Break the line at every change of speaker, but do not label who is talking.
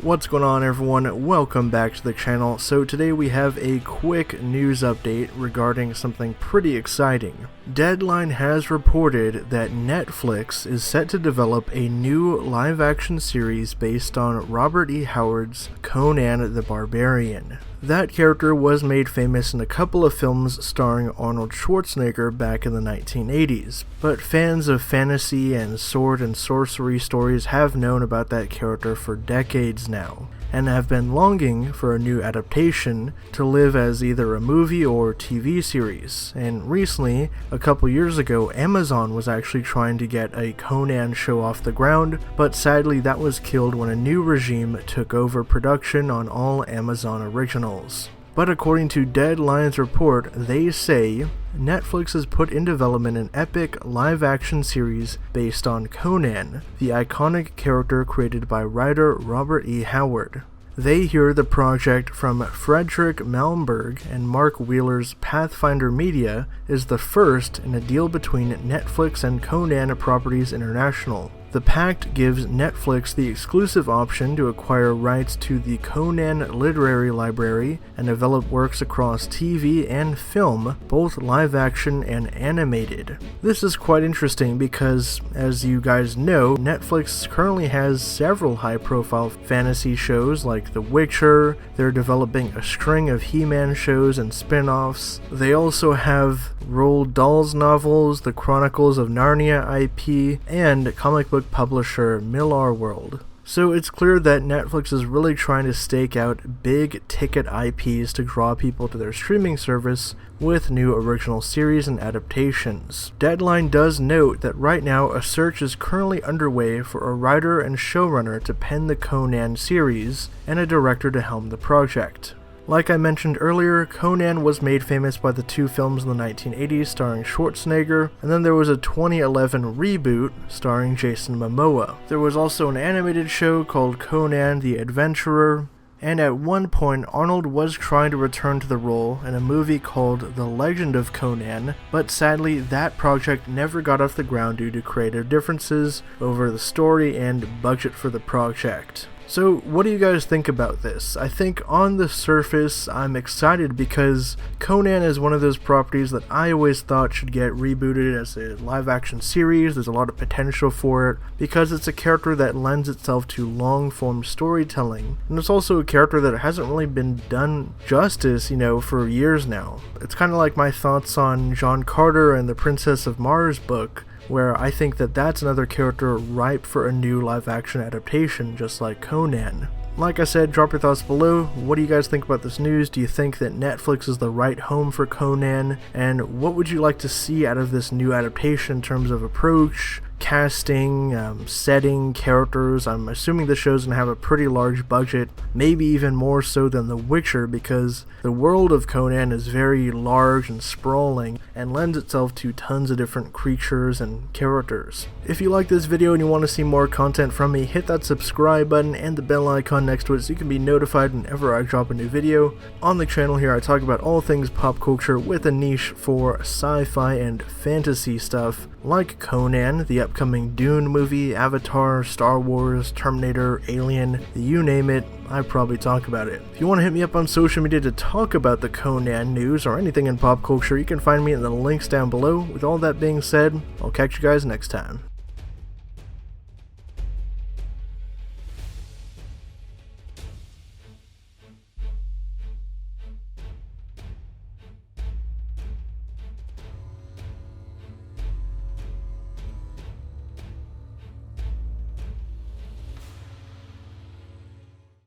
What's going on, everyone? Welcome back to the channel. So today we have a quick news update regarding something pretty exciting. Deadline has reported that Netflix is set to develop a new live-action series based on Robert E. Howard's Conan the Barbarian. That character was made famous in a couple of films starring Arnold Schwarzenegger back in the 1980s, but fans of fantasy and sword and sorcery stories have known about that character for decades now, and have been longing for a new adaptation to live as either a movie or TV series. And recently, a couple years ago, Amazon was actually trying to get a Conan show off the ground, but sadly that was killed when a new regime took over production on all Amazon originals. But according to Deadline's report, they say Netflix has put in development an epic live-action series based on Conan, the iconic character created by writer Robert E. Howard. They hear the project from Frederick Malmberg and Mark Wheeler's Pathfinder Media is the first in a deal between Netflix and Conan Properties International. The pact gives Netflix the exclusive option to acquire rights to the Conan Literary Library and develop works across TV and film, both live-action and animated. This is quite interesting because, as you guys know, Netflix currently has several high-profile fantasy shows like The Witcher. They're developing a string of He-Man shows and spin-offs. They also have Roald Dahl's novels, the Chronicles of Narnia IP, and comic book publisher Millar World. So it's clear that Netflix is really trying to stake out big ticket IPs to draw people to their streaming service with new original series and adaptations. Deadline does note that right now a search is currently underway for a writer and showrunner to pen the Conan series and a director to helm the project. Like I mentioned earlier, Conan was made famous by the two films in the 1980s starring Schwarzenegger, and then there was a 2011 reboot starring Jason Momoa. There was also an animated show called Conan the Adventurer, and at one point Arnold was trying to return to the role in a movie called The Legend of Conan, but sadly that project never got off the ground due to creative differences over the story and budget for the project. So what do you guys think about this? I think on the surface I'm excited because Conan is one of those properties that I always thought should get rebooted as a live action series. There's a lot of potential for it because it's a character that lends itself to long form storytelling, and it's also a character that hasn't really been done justice, for years now. It's kind of like my thoughts on John Carter and the Princess of Mars book, where I think that that's another character ripe for a new live-action adaptation, just like Conan. Like I said, drop your thoughts below. What do you guys think about this news? Do you think that Netflix is the right home for Conan? And what would you like to see out of this new adaptation in terms of approach, casting, setting, characters? I'm assuming the show's gonna have a pretty large budget, maybe even more so than The Witcher, because the world of Conan is very large and sprawling and lends itself to tons of different creatures and characters. If you like this video and you want to see more content from me, hit that subscribe button and the bell icon next to it so you can be notified whenever I drop a new video. On the channel here I talk about all things pop culture with a niche for sci-fi and fantasy stuff like Conan, the upcoming Dune movie, Avatar, Star Wars, Terminator, Alien, you name it, I probably talk about it. If you want to hit me up on social media to talk about the Conan news or anything in pop culture, you can find me in the links down below. With all that being said, I'll catch you guys next time.